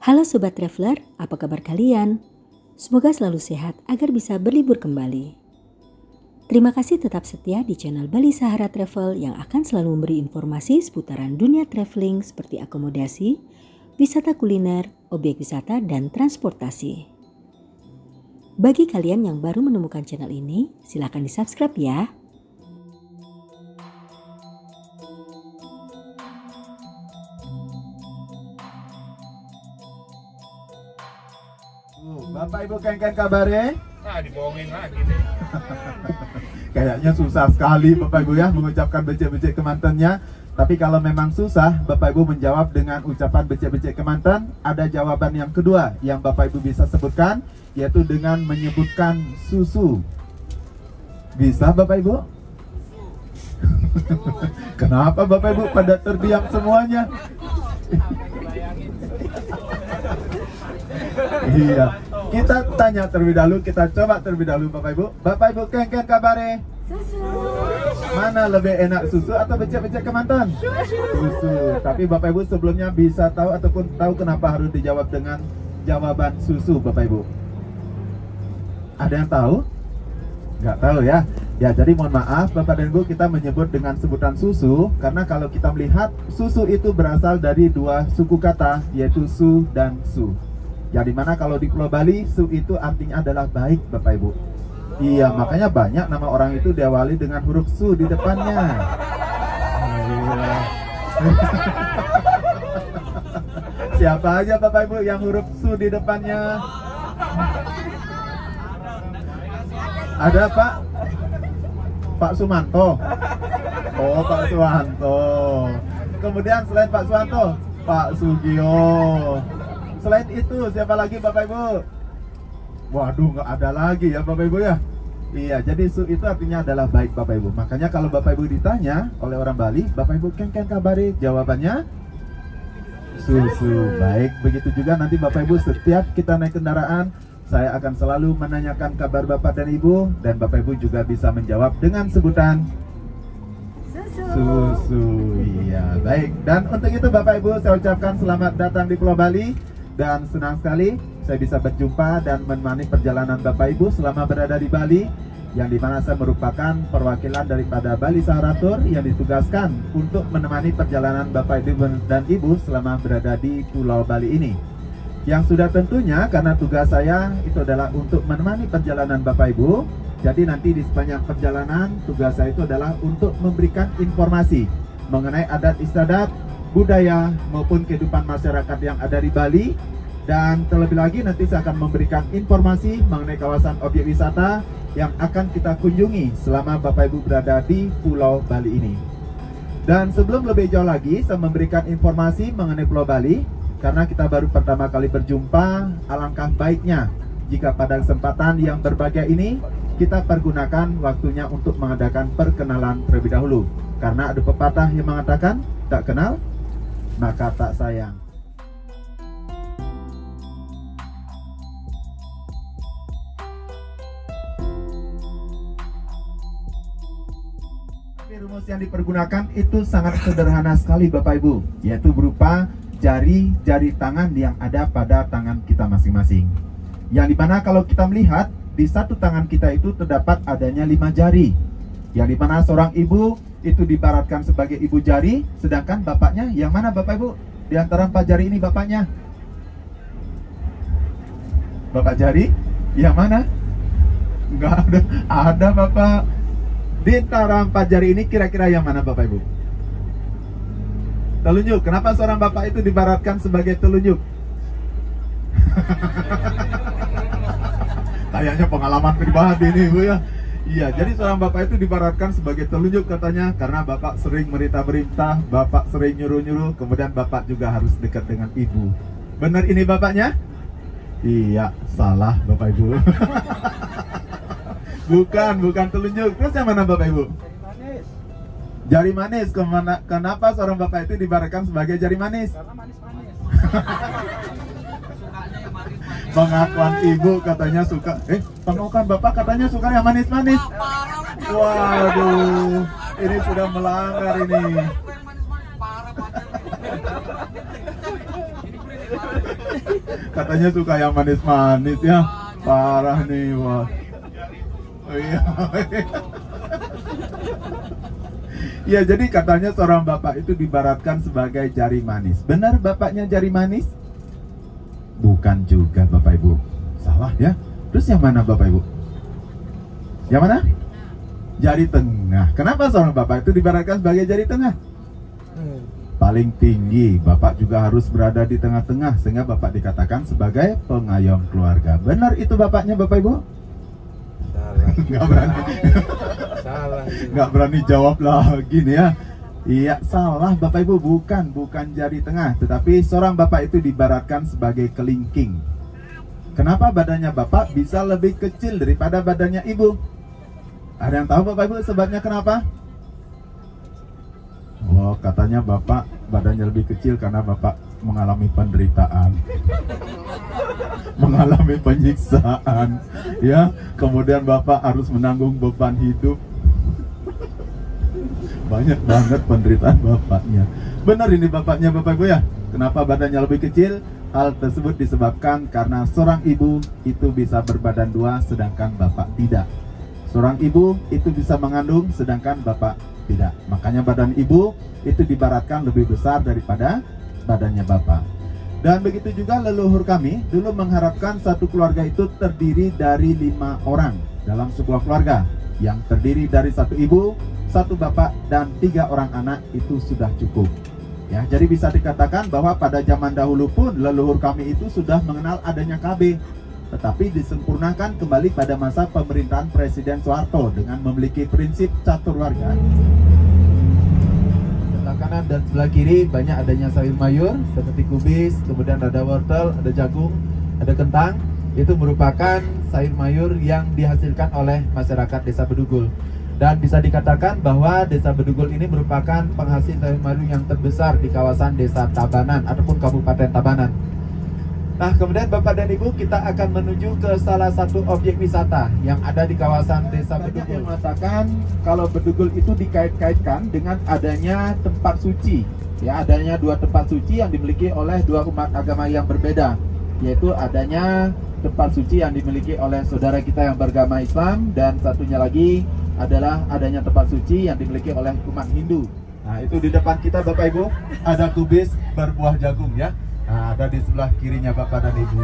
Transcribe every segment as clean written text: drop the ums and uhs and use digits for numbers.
Halo Sobat Traveler, apa kabar kalian? Semoga selalu sehat agar bisa berlibur kembali. Terima kasih tetap setia di channel Bali Sahara Travel yang akan selalu memberi informasi seputaran dunia traveling seperti akomodasi, wisata kuliner, objek wisata, dan transportasi. Bagi kalian yang baru menemukan channel ini, silakan di-subscribe ya. Bapak Ibu kengken kabare? Dibohongin lagi nih. Kayaknya susah sekali Bapak Ibu ya mengucapkan becek-becek kemantannya. Tapi kalau memang susah, Bapak Ibu menjawab dengan ucapan becek-becek kemantan, ada jawaban yang kedua yang Bapak Ibu bisa sebutkan, yaitu dengan menyebutkan susu. Bisa Bapak Ibu? Kenapa Bapak Ibu pada terdiam semuanya? Iya, kita tanya terlebih dahulu, kita coba terlebih dahulu Bapak Ibu. Bapak Ibu kengken kabare? Susu. Mana lebih enak, susu atau becek-becek kemantan? Susu. Tapi Bapak Ibu sebelumnya bisa tahu ataupun tahu kenapa harus dijawab dengan jawaban susu Bapak Ibu? Ada yang tahu? Nggak tahu ya. Ya, jadi mohon maaf Bapak dan Ibu, kita menyebut dengan sebutan susu karena kalau kita melihat susu itu berasal dari dua suku kata, yaitu su dan su. Yang dimana kalau di Pulau Bali, su itu artinya adalah baik Bapak Ibu. Iya, makanya banyak nama orang itu diawali dengan huruf su di depannya. Siapa aja Bapak Ibu yang huruf su di depannya? Ada Pak? Pak Sumanto. Oh, Pak Suwanto. Kemudian selain Pak Suwanto, Pak Sugio. Selain itu, siapa lagi Bapak Ibu? Waduh, nggak ada lagi ya Bapak Ibu ya? Iya, jadi su itu artinya adalah baik Bapak Ibu. Makanya kalau Bapak Ibu ditanya oleh orang Bali, Bapak Ibu kengken kabari, jawabannya susu. Baik, begitu juga nanti Bapak Ibu setiap kita naik kendaraan, saya akan selalu menanyakan kabar Bapak dan Ibu, dan Bapak Ibu juga bisa menjawab dengan sebutan susu. Iya, baik. Dan untuk itu Bapak Ibu, saya ucapkan selamat datang di Pulau Bali. Dan senang sekali saya bisa berjumpa dan menemani perjalanan Bapak Ibu selama berada di Bali, yang dimana saya merupakan perwakilan daripada Bali Sahara Tour yang ditugaskan untuk menemani perjalanan Bapak Ibu dan Ibu selama berada di Pulau Bali ini. Yang sudah tentunya karena tugas saya itu adalah untuk menemani perjalanan Bapak Ibu. Jadi nanti di sepanjang perjalanan tugas saya itu adalah untuk memberikan informasi mengenai adat istiadat, budaya maupun kehidupan masyarakat yang ada di Bali. Dan terlebih lagi nanti saya akan memberikan informasi mengenai kawasan objek wisata yang akan kita kunjungi selama Bapak Ibu berada di Pulau Bali ini. Dan sebelum lebih jauh lagi saya memberikan informasi mengenai Pulau Bali, karena kita baru pertama kali berjumpa, alangkah baiknya jika pada kesempatan yang berbahagia ini kita pergunakan waktunya untuk mengadakan perkenalan terlebih dahulu. Karena ada pepatah yang mengatakan tak kenal maka tak sayang. Tapi rumus yang dipergunakan itu sangat sederhana sekali Bapak Ibu, yaitu berupa jari-jari tangan yang ada pada tangan kita masing-masing. Yang dimana kalau kita melihat di satu tangan kita itu terdapat adanya 5 jari. Yang dimana seorang ibu itu dibaratkan sebagai ibu jari, sedangkan bapaknya yang mana Bapak Ibu? Di antara 4 jari ini bapaknya? Bapak jari? Yang mana? Enggak ada. Ada Bapak. Di antara 4 jari ini kira-kira yang mana Bapak Ibu? Telunjuk. Kenapa seorang bapak itu dibaratkan sebagai telunjuk? Kayaknya pengalaman pribadi nih Bu ya. Iya, jadi seorang bapak itu dibaratkan sebagai telunjuk katanya, karena bapak sering merintah-merintah, bapak sering nyuruh-nyuruh, kemudian bapak juga harus dekat dengan ibu. Benar ini bapaknya? Iya, salah Bapak Ibu. bukan telunjuk. Terus yang mana Bapak Ibu? Jari manis. Kenapa seorang bapak itu dibaratkan sebagai jari manis? Karena manis-manis. Pengakuan ibu katanya suka, pengakuan bapak katanya suka yang manis-manis. Waduh, ini sudah melanggar ini. Katanya suka yang manis-manis ya. Parah nih, Bos. Oh, iya. Ya, jadi katanya seorang bapak itu diibaratkan sebagai jari manis. Benar bapaknya jari manis? Bukan juga, Bapak Ibu. Salah ya. Terus yang mana, Bapak Ibu? Yang mana? Jari tengah. Kenapa seorang bapak itu diibaratkan sebagai jari tengah? Paling tinggi. Bapak juga harus berada di tengah-tengah, sehingga bapak dikatakan sebagai pengayom keluarga. Benar itu bapaknya, Bapak Ibu? Salah. Nggak berani. Salah. Nggak berani jawab lagi nih ya. Iya, salah Bapak Ibu. Bukan jari tengah, tetapi seorang bapak itu diibaratkan sebagai kelingking. Kenapa badannya bapak bisa lebih kecil daripada badannya ibu? Ada yang tahu Bapak Ibu sebabnya kenapa? Oh, katanya bapak badannya lebih kecil karena bapak mengalami penderitaan, mengalami penyiksaan, ya. Kemudian bapak harus menanggung beban hidup. Banyak banget penderitaan bapaknya. Benar ini bapaknya, Bapak Ibu ya. Kenapa badannya lebih kecil? Hal tersebut disebabkan karena seorang ibu itu bisa berbadan dua sedangkan bapak tidak. Seorang ibu itu bisa mengandung sedangkan bapak tidak. Makanya badan ibu itu diibaratkan lebih besar daripada badannya bapak. Dan begitu juga leluhur kami dulu mengharapkan satu keluarga itu terdiri dari 5 orang dalam sebuah keluarga, yang terdiri dari satu ibu, satu bapak, dan 3 orang anak itu sudah cukup. Ya, jadi bisa dikatakan bahwa pada zaman dahulu pun leluhur kami itu sudah mengenal adanya KB, tetapi disempurnakan kembali pada masa pemerintahan Presiden Soeharto dengan memiliki prinsip catur warga. Sebelah kanan dan sebelah kiri banyak adanya sayur mayur seperti kubis, kemudian ada wortel, ada jagung, ada kentang. Itu merupakan sayur mayur yang dihasilkan oleh masyarakat Desa Bedugul. Dan bisa dikatakan bahwa Desa Bedugul ini merupakan penghasil sayur mayur yang terbesar di kawasan Desa Tabanan ataupun Kabupaten Tabanan. Nah, kemudian Bapak dan Ibu, kita akan menuju ke salah satu objek wisata yang ada di kawasan Desa Bedugul. Yang mengatakan kalau Bedugul itu dikait-kaitkan dengan adanya tempat suci. Ya, adanya 2 tempat suci yang dimiliki oleh 2 umat agama yang berbeda, yaitu adanya tempat suci yang dimiliki oleh saudara kita yang beragama Islam, dan satunya lagi adalah adanya tempat suci yang dimiliki oleh umat Hindu. Nah, itu di depan kita Bapak Ibu ada kubis berbuah jagung ya. Nah, ada di sebelah kirinya Bapak dan Ibu.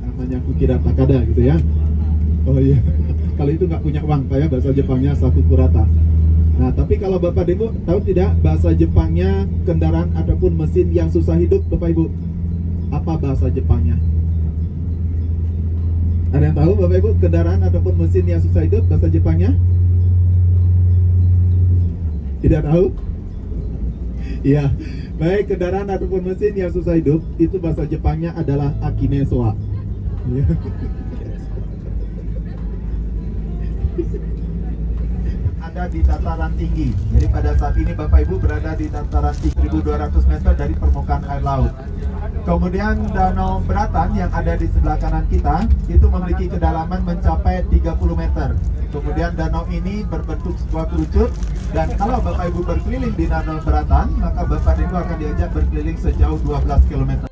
Namanya kukira takada gitu ya. Oh iya. Kalau itu nggak punya uang Pak ya, bahasa Jepangnya sakukurata. Nah, tapi kalau Bapak dan Ibu tahu tidak bahasa Jepangnya kendaraan ataupun mesin yang susah hidup, Bapak Ibu? Apa bahasa Jepangnya? Ada yang tahu Bapak Ibu kendaraan ataupun mesin yang susah hidup bahasa Jepangnya? Tidak tahu? Iya. Baik, kendaraan ataupun mesin yang susah hidup itu bahasa Jepangnya adalah akinesoa. Ya. Ada di dataran tinggi. Jadi pada saat ini Bapak Ibu berada di dataran tinggi 1.200 meter dari permukaan air laut. Kemudian Danau Beratan yang ada di sebelah kanan kita itu memiliki kedalaman mencapai 30 meter. Kemudian danau ini berbentuk sebuah kerucut, dan kalau Bapak Ibu berkeliling di Danau Beratan, maka Bapak Ibu akan diajak berkeliling sejauh 12 km.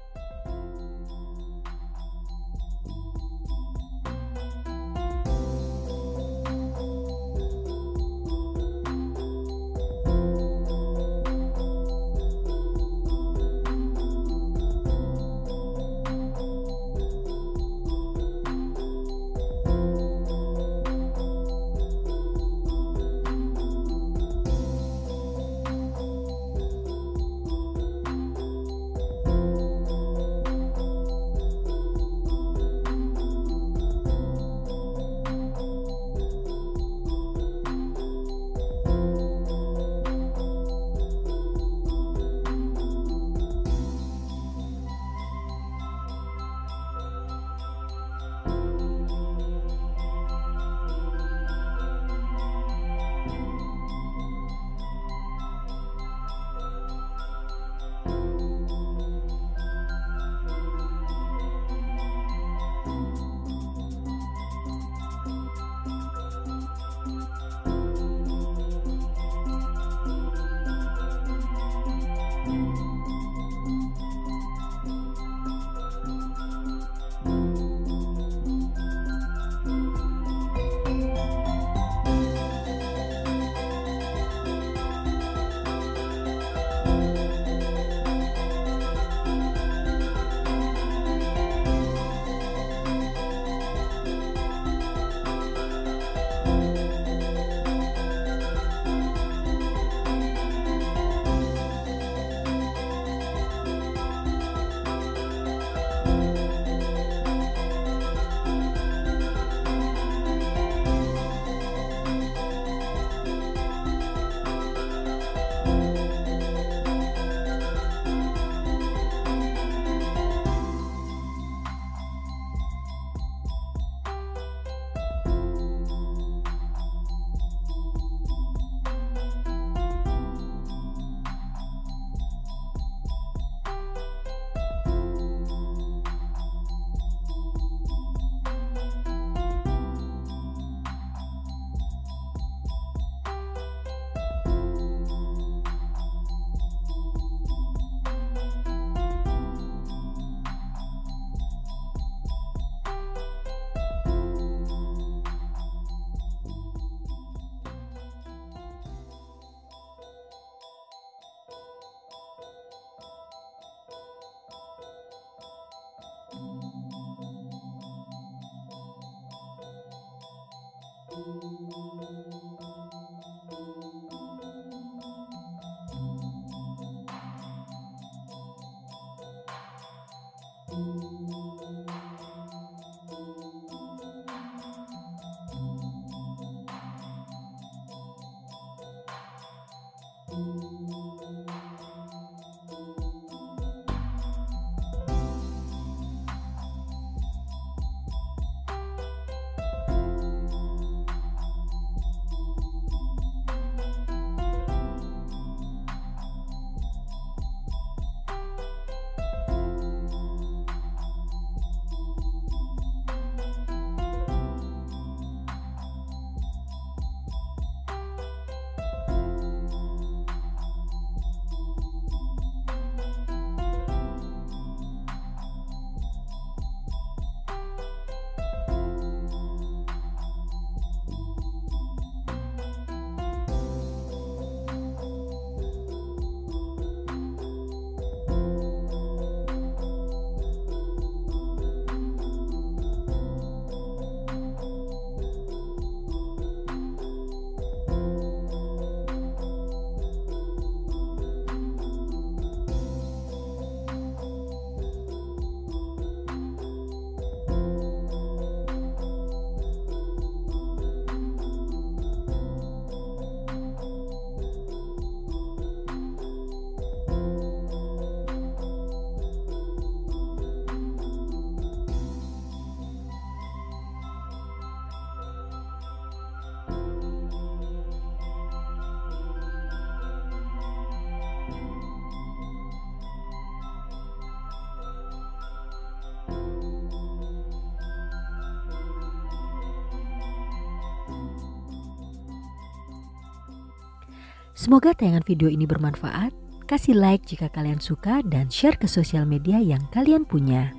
Semoga tayangan video ini bermanfaat. Kasih like jika kalian suka dan share ke sosial media yang kalian punya.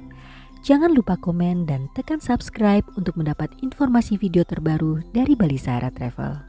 Jangan lupa komen dan tekan subscribe untuk mendapat informasi video terbaru dari Bali Sahara Travel.